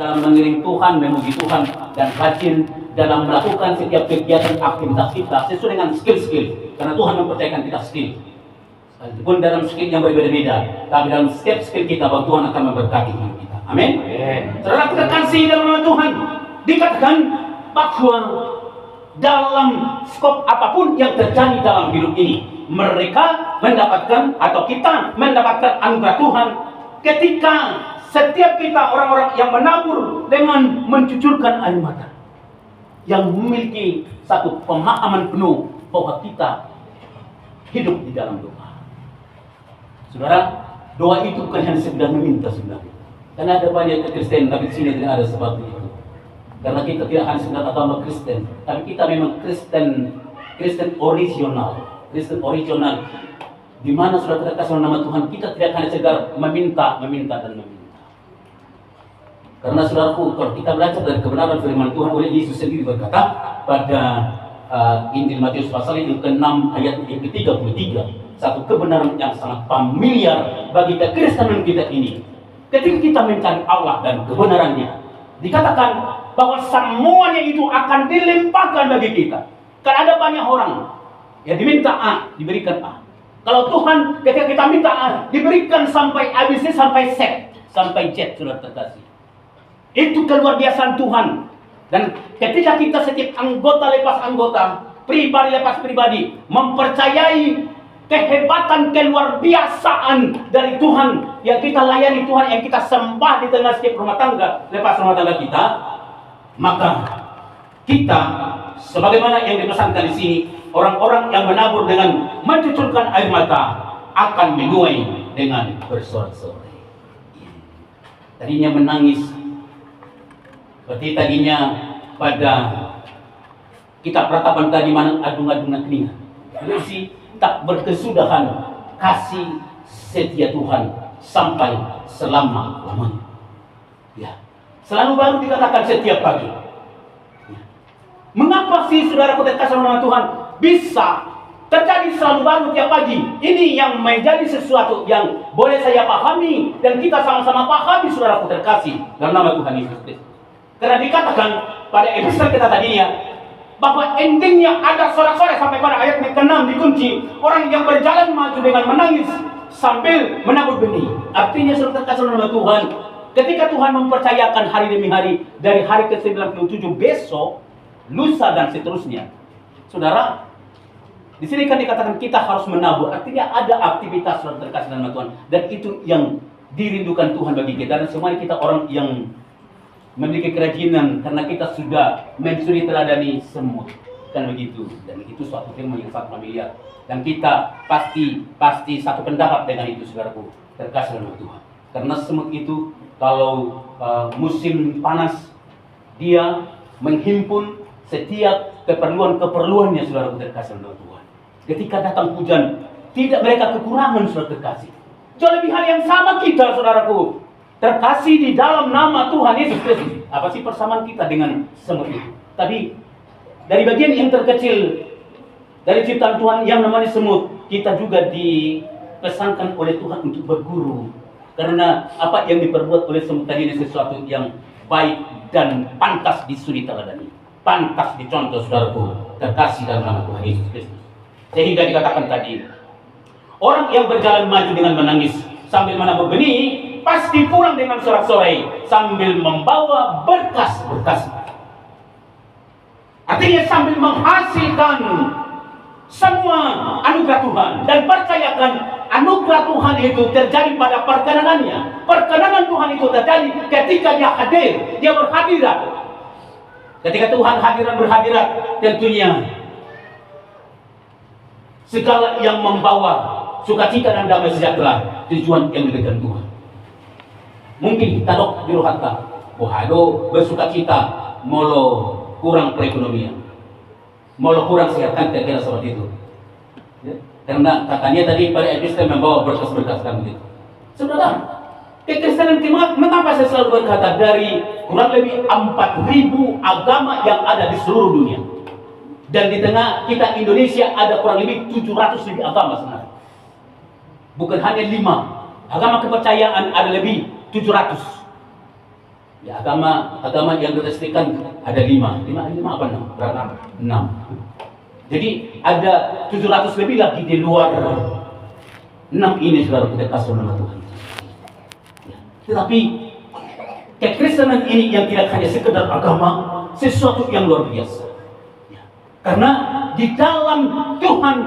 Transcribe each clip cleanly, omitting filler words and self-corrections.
dalam mengiring Tuhan, memuji Tuhan, dan rajin dalam melakukan setiap kegiatan aktivitas kita sesuai dengan skill-skill. Karena Tuhan mempercayakan kita skill. Walaupun dalam skill yang berbeda-beda, tapi dalam setiap skill kita, bahwa Tuhan akan memberkati hidup kita. Amin. Saudara kita kasih dalam nama Tuhan, dikatakan bahwa dalam skop apapun yang terjadi dalam hidup ini, mereka mendapatkan atau kita mendapatkan anugerah Tuhan ketika setiap kita orang-orang yang menabur dengan mencucurkan air mata, yang memiliki satu pemahaman penuh bahwa kita hidup di dalam doa. Saudara, doa itu bukan hanya sekedar meminta sebenarnya. Karena ada banyak Kristen, tapi di sini tidak ada seperti itu. Karena kita tidak hanya sekedar agama Kristen, tapi kita memang Kristen original, di mana sudah kita kasih nama Tuhan, kita tidak hanya sekedar meminta dan meminta. Karena saudaraku, kalau kita belajar dari kebenaran firman Tuhan, oleh Yesus sendiri berkata pada Injil Matius pasal yang ke-6 ayat yang ke-33, satu kebenaran yang sangat familiar bagi kekristenan kita ini. Ketika kita mencari Allah dan kebenarannya, dikatakan bahwa semuanya itu akan dilimpahkan bagi kita. Karena ada banyak orang yang diminta A, diberikan A. Kalau Tuhan ketika kita minta A, diberikan sampai ABC, sampai Z, sampai Z, sudah terkasih. Itu keluar biasaan Tuhan. Dan ketika kita setiap anggota lepas anggota, pribadi lepas pribadi, mempercayai kehebatan keluar biasaan dari Tuhan yang kita layani, Tuhan yang kita sembah di tengah setiap rumah tangga, lepas rumah tangga kita, maka kita sebagaimana yang dipesankan di sini, orang-orang yang menabur dengan mencucurkan air mata akan menuai dengan bersorak-sorai. Tadinya menangis, seperti tadinya pada kitab Ratapan tadi, mana adung-adungan telinga. Berisi tak berkesudahan kasih setia Tuhan sampai selama-lamanya. Ya, selalu baru dikatakan setiap pagi. Ya. Mengapa sih saudaraku terkasih nama Tuhan bisa terjadi selalu baru tiap pagi? Ini yang menjadi sesuatu yang boleh saya pahami dan kita sama-sama pahami, saudaraku terkasih, dalam nama Tuhan Yesus Kristus. Karena dikatakan pada episode kita tadinya bahwa endingnya ada sorak-sorai sampai pada ayat ke-6 dikunci, orang yang berjalan maju dengan menangis sambil menabur benih. Artinya saudara terkasih nama Tuhan, ketika Tuhan mempercayakan hari demi hari, dari hari ke-97 besok, lusa dan seterusnya, saudara, di sini kan dikatakan kita harus menabur. Artinya ada aktivitas saudara terkasih nama Tuhan, dan itu yang dirindukan Tuhan bagi kita. Dan semuanya kita orang yang memiliki kerajinan, karena kita sudah mensuri teladani semua, kan begitu. Dan itu suatu firman yang sangat familiar, dan kita pasti satu pendapat dengan itu, saudaraku terkasih dalam Tuhan. Karena semut itu kalau musim panas, dia menghimpun setiap keperluannya, saudaraku terkasih dalam Tuhan. Ketika datang hujan, tidak mereka kekurangan, saudara terkasih. Jauh lebih hal yang sama kita, saudaraku terkasih di dalam nama Tuhan Yesus Kristus. Apa sih persamaan kita dengan semut itu? Tadi dari bagian yang terkecil dari ciptaan Tuhan yang namanya semut, kita juga dipesankan oleh Tuhan untuk berguru. Karena apa yang diperbuat oleh semut tadi ini sesuatu yang baik dan pantas disuri teladani, pantas dicontoh, saudaraku terkasih dalam nama Tuhan Yesus Kristus. Sehingga dikatakan tadi, orang yang berjalan maju dengan menangis sambil menabur benih pasti pulang dengan sorak-sorai sambil membawa berkas-berkas. Artinya sambil menghasilkan semua anugerah Tuhan, dan percayakan anugerah Tuhan itu terjadi pada perkenanannya. Perkenanan Tuhan itu terjadi ketika dia hadir, dia berhadirat. Ketika Tuhan berhadirat, tentunya segala yang membawa sukacita dan damai sejahtera, tujuan yang diberikan Tuhan. Mungkin kita dok di rohata, bohado bersukacita, molo kurang perekonomian, molo kurang sehat, kan kira-kira seperti itu. Ya? Karena katanya tadi pada episode membawa berkas-berkas kan begitu. Saudara, kekristenan mengapa saya selalu berkata dari kurang lebih 4.000 agama yang ada di seluruh dunia, dan di tengah kita Indonesia ada kurang lebih 700 lebih agama sebenarnya. Bukan hanya 5 agama kepercayaan, ada lebih 700. Ya, agama yang diresmikan ada 5 apa 6? Berapa? 6. Jadi ada 700 lebih lagi di luar 6 ini, saudara kita kasih nama Tuhan. Ya. Tetapi kekristenan ini yang tidak hanya sekedar agama, sesuatu yang luar biasa. Ya. Karena di dalam Tuhan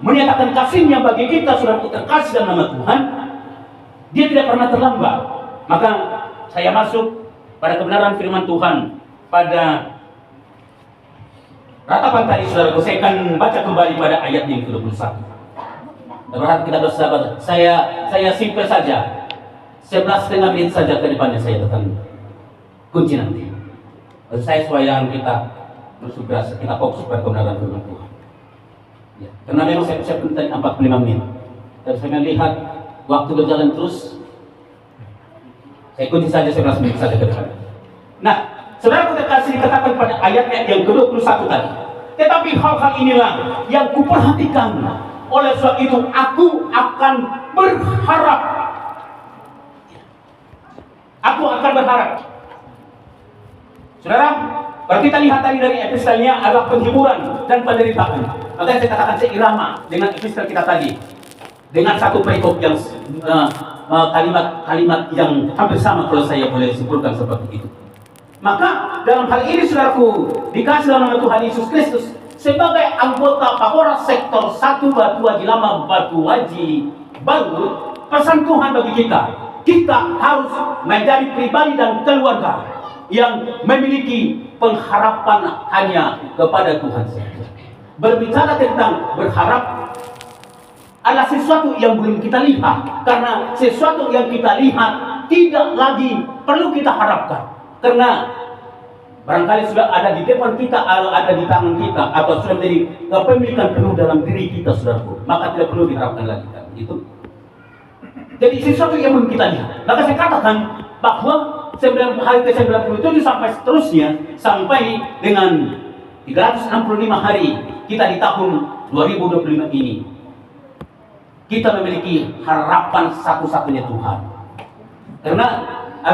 menyatakan kasih-Nya bagi kita, saudara kita kasih dalam nama Tuhan, Dia tidak pernah terlambat. Maka saya masuk pada kebenaran firman Tuhan pada ratapan tadi, saudaraku. Saya akan baca kembali pada ayat yang ke-21. Berharap kita bersabar. Saya simpel saja. 11,5 menit saja ke depannya saya akan kunci nanti. Saya supaya kita bersugras, kita fokus pada kebenaran firman Tuhan. Ya, karena memang saya tadi 45 menit. Dan saya melihat waktu berjalan terus. Saya kunci saja 11 menit saja ke depan. Nah, saudara kita kasih dikatakan pada ayatnya yang ke-21 tadi. Tetapi hal-hal inilah yang kuperhatikan. Oleh sebab itu aku akan berharap. Aku akan berharap. Saudara, kalau kita lihat tadi dari epistelnya adalah penghiburan dan penderitaan. Makanya saya katakan seirama dengan epistel kita tadi. Dengan satu perikop yang kalimat yang hampir sama, kalau saya boleh simpulkan seperti itu. Maka dalam hal ini, saudaraku, dikasih dalam nama Tuhan Yesus Kristus sebagai anggota Kapolres Sektor 1 Batu Haji Lama Batu Haji Baru, pesan Tuhan bagi kita harus menjadi pribadi dan keluarga yang memiliki pengharapan hanya kepada Tuhan saja. Berbicara tentang berharap adalah sesuatu yang belum kita lihat, karena sesuatu yang kita lihat tidak lagi perlu kita harapkan, karena barangkali sudah ada di depan kita, ada di tangan kita, atau sudah menjadi kepemilikan penuh dalam diri kita, saudaraku. Maka tidak perlu diharapkan lagi, kan? Itu. Jadi sesuatu yang belum kita lihat. Maka saya katakan bahwa hari ke-97 sampai seterusnya, sampai dengan 365 hari kita di tahun 2025 ini, kita memiliki harapan satu-satunya Tuhan. Karena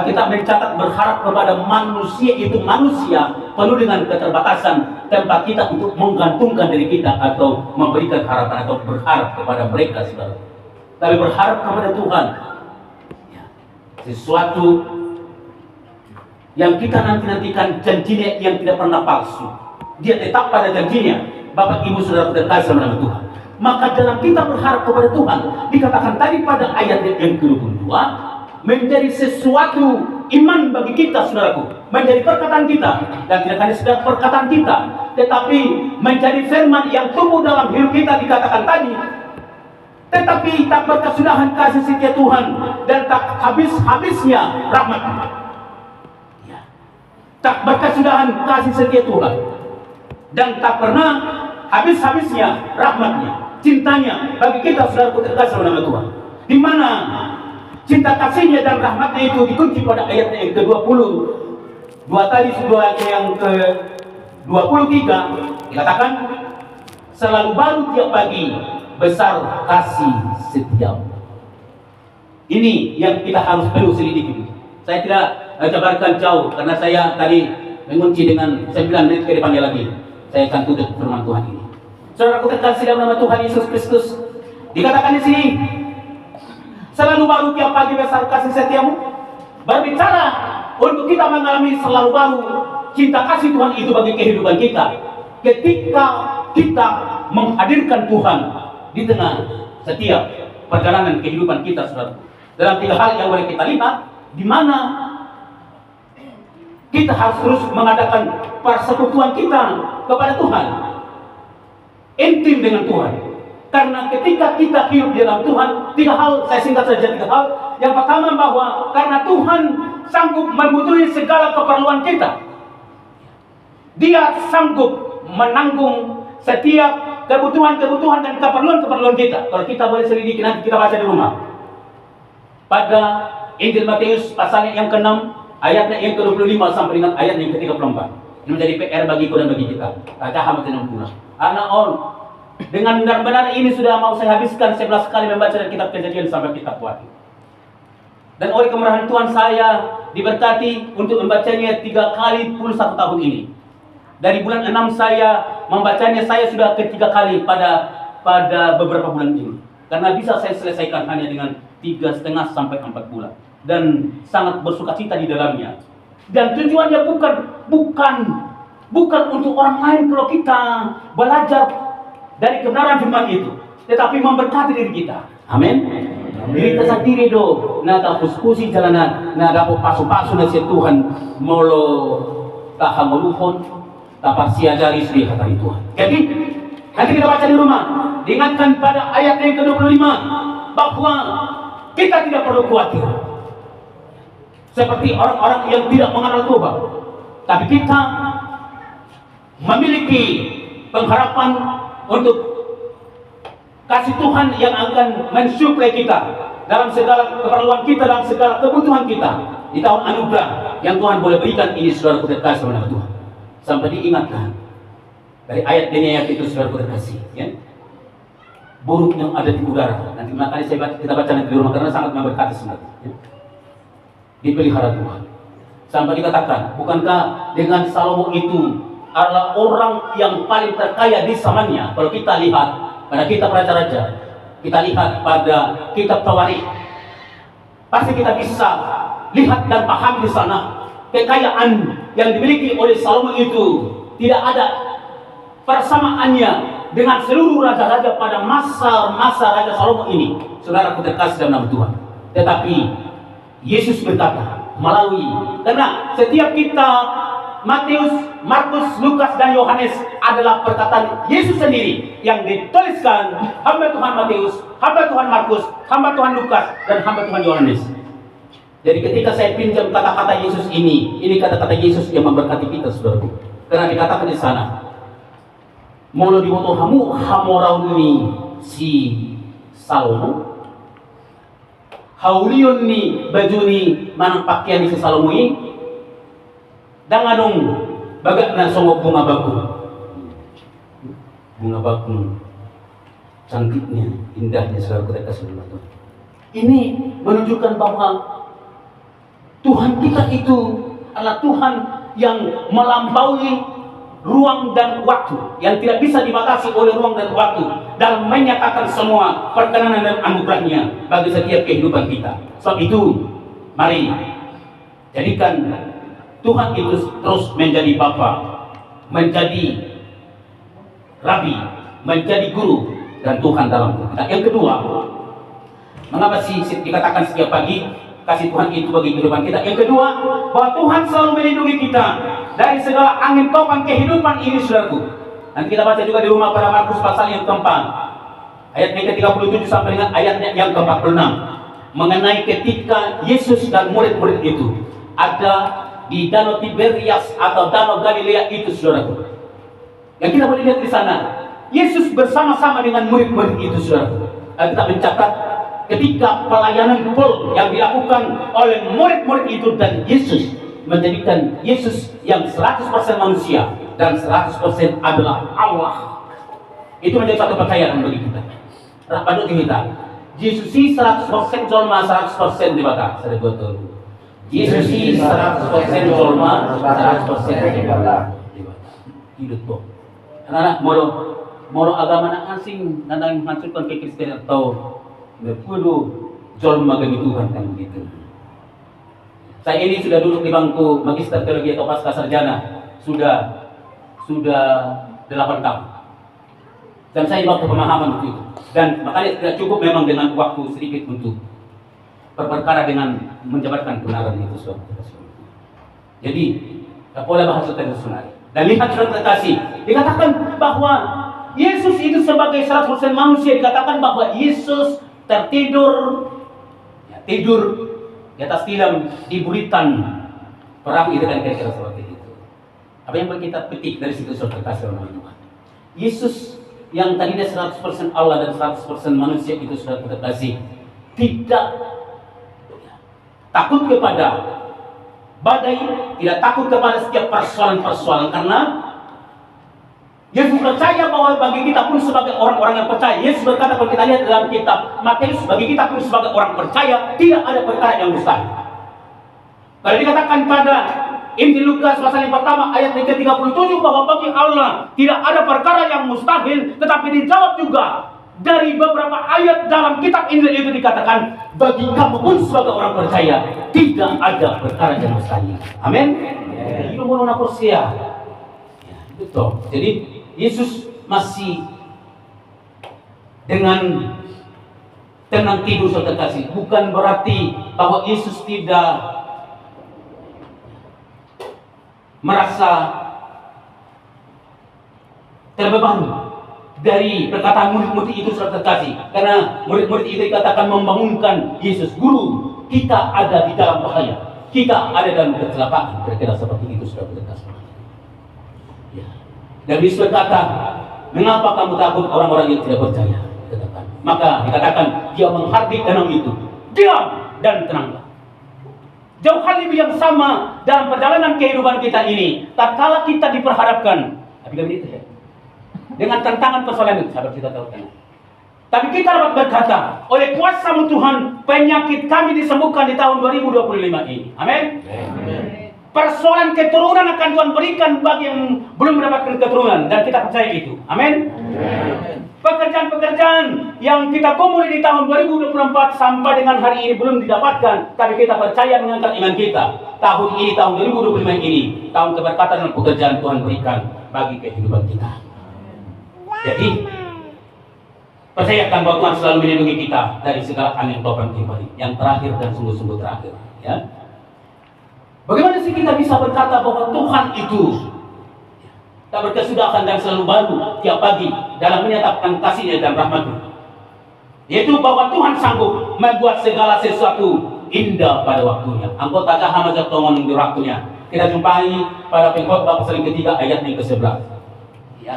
kita mencatat berharap kepada manusia, itu manusia penuh dengan keterbatasan tempat kita untuk menggantungkan diri kita atau memberikan harapan atau berharap kepada mereka, saudara. Tapi berharap kepada Tuhan, ya, sesuatu yang kita nantikan, janjinya yang tidak pernah palsu. Dia tetap pada janjinya. Bapak Ibu Saudara terkasih sama nama Tuhan. Maka dalam kita berharap kepada Tuhan, dikatakan tadi pada ayat yang ke-22, menjadi sesuatu iman bagi kita, saudaraku, menjadi perkataan kita, dan tidak hanya sekedar perkataan kita, tetapi menjadi firman yang tumbuh dalam hidup kita. Dikatakan tadi, tetapi tak berkesudahan kasih setia Tuhan, dan tak habis-habisnya rahmat. Ya. Tak berkesudahan kasih setia Tuhan, dan tak pernah habis-habisnya rahmatnya, cintanya bagi kita, saudaraku terkasih oleh nama Tuhan. Di mana cinta kasihnya dan rahmatnya itu dikunci pada ayat yang ke-20. Dua tadi, yang ke-23 dikatakan, selalu baru tiap pagi, besar kasih setiamu. Ini yang kita harus perlu selidiki. Saya tidak jabarkan jauh, karena saya tadi mengunci dengan 9 menit ke depannya lagi. Saya akan tutup firman Tuhan ini. Saudaraku terkasih dalam nama Tuhan Yesus Kristus, dikatakan di sini, selalu baru tiap pagi besar kasih setiamu. Berbicara untuk kita mengalami selalu baru cinta kasih Tuhan itu bagi kehidupan kita, ketika kita menghadirkan Tuhan di tengah setiap perjalanan kehidupan kita, saudara. Dalam 3 hal yang boleh kita lihat, di mana kita harus terus mengadakan persekutuan kita kepada Tuhan, intim dengan Tuhan. Karena ketika kita hidup di dalam Tuhan, 3 hal, saya singkat saja 3 hal. Yang pertama, bahwa karena Tuhan sanggup memenuhi segala keperluan kita, Dia sanggup menanggung setiap kebutuhan-kebutuhan dan keperluan-keperluan kita. Kalau kita boleh selidiki, nanti kita baca di rumah. Pada Injil Matius pasal yang ke-6, ayatnya yang ke-25 sampai dengan ayat yang ke-34. Ini menjadi PR bagiku dan bagi kita. Anak on, dengan benar-benar ini sudah mau saya habiskan 11 kali membaca dari kitab Kejadian sampai kitab Wahyu. Dan oleh kemurahan Tuhan saya diberkati untuk membacanya 3 kali pun 1 tahun ini. Dari bulan 6 saya membacanya, saya sudah ketiga kali pada beberapa bulan ini. Karena bisa saya selesaikan hanya dengan 3,5 sampai 4 bulan. Dan sangat bersukacita di dalamnya. Dan tujuannya bukan untuk orang lain kalau kita belajar dari kebenaran firman itu, tetapi memberkati diri kita. Amin. Diri kita sendiri do, na tapos pusi jalanan, na dapat pasu-pasu na siya Tuhan molo tahamuluhon, dapat siya jari sendiri kata Tuhan. Jadi nanti kita baca di rumah, diingatkan pada ayat yang ke-25 bahwa kita tidak perlu khawatir seperti orang-orang yang tidak mengenal Tuhan, tapi kita memiliki pengharapan untuk kasih Tuhan yang akan mensuplai kita dalam segala keperluan kita, dalam segala kebutuhan kita di tahun anugerah yang Tuhan boleh berikan ini, saudara terkasih sama nama Tuhan. Sampai diingatkan dari ayat ini, ayat itu, saudara terkasih, ya, burung yang ada di udara. Nanti makanya kita baca nanti di rumah karena sangat memberkati sebenarnya. Ya. Dipelihara Tuhan. Sampai dikatakan, bukankah dengan Salomo itu adalah orang yang paling terkaya di zamannya? Kalau kita lihat pada kitab raja-raja, kita lihat pada kitab Tawarikh, pasti kita bisa lihat dan paham di sana kekayaan yang dimiliki oleh Salomo itu tidak ada persamaannya dengan seluruh raja-raja pada masa Raja Salomo ini, saudara terkasih dalam nama Tuhan. Tetapi Yesus berkata melalui, karena setiap kita Matius, Markus, Lukas, dan Yohanes adalah perkataan Yesus sendiri yang dituliskan hamba Tuhan Matius, hamba Tuhan Markus, hamba Tuhan Lukas, dan hamba Tuhan Yohanes. Jadi ketika saya pinjam kata-kata Yesus ini kata-kata Yesus yang memberkati kita, saudaraku. Karena dikatakan di sana, molo dimoto hamorauni si Salomo, haulion ni bajuni manang pakaian si Salomo ini, danganong bagat na songok bunga bakung cantiknya, indahnya, saudara kita kasih Tuhan. Ini menunjukkan bahwa Tuhan kita itu adalah Tuhan yang melampaui ruang dan waktu, yang tidak bisa dibatasi oleh ruang dan waktu dalam menyatakan semua perkenanan dan anugerahnya bagi setiap kehidupan kita. Sebab itu, mari jadikan Tuhan itu terus menjadi Bapa, menjadi Rabi, menjadi Guru, dan Tuhan dalam kita. Yang kedua, mengapa sih dikatakan setiap pagi kasih Tuhan itu bagi kehidupan kita? Yang kedua, bahwa Tuhan selalu melindungi kita dari segala angin topan kehidupan ini, saudaraku. Nanti kita baca juga di rumah pada Markus pasal yang keempat, ayat yang ke-37 sampai dengan ayatnya yang ke-46, mengenai ketika Yesus dan murid-murid itu ada di Danau Tiberias atau Danau Galilea itu, saudaraku. Yang kita boleh lihat di sana, Yesus bersama-sama dengan murid-murid itu, saudaraku. Kita mencatat ketika pelayanan full yang dilakukan oleh murid-murid itu, dan Yesus menjadikan Yesus yang 100% manusia dan 100% adalah Allah. Itu menjadi satu percayaan bagi kita. Rapat kita. Yesus 100% jolma, 100% dibata. Saya betul. Yesus 100% jolma, 100% dibata. Hidup tuh. Anak-anak moro agama na asing nandang menghancurkan kekristenan atau berkudu jolma bagi Tuhan kan begitu. Saya ini sudah duduk di bangku magister teologi atau pasca sarjana sudah 8 tahun. Dan saya waktu pemahaman itu. Dan makanya tidak cukup memang dengan waktu sedikit untuk berperkara dengan menjabarkan kebenaran itu, saudara. Jadi, pola bahasa tradisional. Dan lihat, saudara terkasih, dikatakan bahwa Yesus itu sebagai 100% manusia, dikatakan bahwa Yesus tertidur, tidur di atas tilam di buritan perang itu, kan kira-kira seperti itu. Apa yang kita petik dari situ, saudara terkasih oleh Tuhan? Yesus yang tadinya 100% Allah dan 100% manusia itu, saudara terkasih, tidak takut kepada badai, tidak takut kepada setiap persoalan-persoalan, karena Yesus percaya bahwa bagi kita pun sebagai orang-orang yang percaya, Yesus berkata kalau kita lihat dalam kitab Matius, bagi kita pun sebagai orang percaya tidak ada perkara yang mustahil. Kalau dikatakan pada Injil Lukas pasal yang pertama ayat yang ke-37 bahwa bagi Allah tidak ada perkara yang mustahil, tetapi dijawab juga dari beberapa ayat dalam kitab Injil itu dikatakan bagi kamu pun sebagai orang percaya tidak ada perkara yang mustahil. Amin. Itu menurut Persia. Betul. Jadi Yesus masih dengan tenang tidur, saudara kasih. Bukan berarti bahwa Yesus tidak merasa terbebani dari perkataan murid-murid itu, saudara kasih. Karena murid-murid itu dikatakan membangunkan Yesus, guru, kita ada di dalam bahaya, kita ada dalam kecelakaan. Kira-kira seperti itu, saudara kasih. Dan Yesus berkata, mengapa kamu takut orang-orang yang tidak percaya? Katakan. Maka dikatakan dia menghardik danau itu, diam dan tenanglah. Jauh hal yang sama dalam perjalanan kehidupan kita ini. Tatkala kita diperhadapkan, itu ya, dengan tantangan persoalan itu, sahabat kita tahu kan. Tapi kita dapat berkata, oleh kuasa Tuhan, penyakit kami disembuhkan di tahun 2025 ini. Amin. Persoalan keturunan akan Tuhan berikan bagi yang belum mendapatkan keturunan, dan kita percaya itu. Amin. Pekerjaan-pekerjaan yang kita kumuli di tahun 2024 sampai dengan hari ini belum didapatkan, tapi kita percaya mengangkat iman kita. Tahun ini, tahun 2025 ini, tahun keberkatan dan pekerjaan Tuhan berikan bagi kehidupan kita. Jadi, percayakan bahwa Tuhan selalu melindungi kita dari segala angin topan pribadi. Yang terakhir dan sungguh-sungguh terakhir, ya. Bagaimana sih kita bisa berkata bahwa Tuhan itu tak berkesudahan dan selalu baru tiap pagi dalam menyatakan kasih-Nya dan rahmat-Nya? Yaitu bahwa Tuhan sanggup membuat segala sesuatu indah pada waktunya. Anggota caha majak tongon di waktunya. Kita jumpai pada Pengkhotbah pasal yang ketiga ayat yang ke-11. Ya.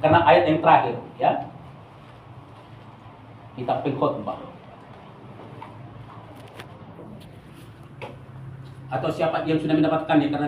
Karena ayat yang terakhir, ya. Kitab Pengkhotbah. Atau siapa yang sudah mendapatkannya karena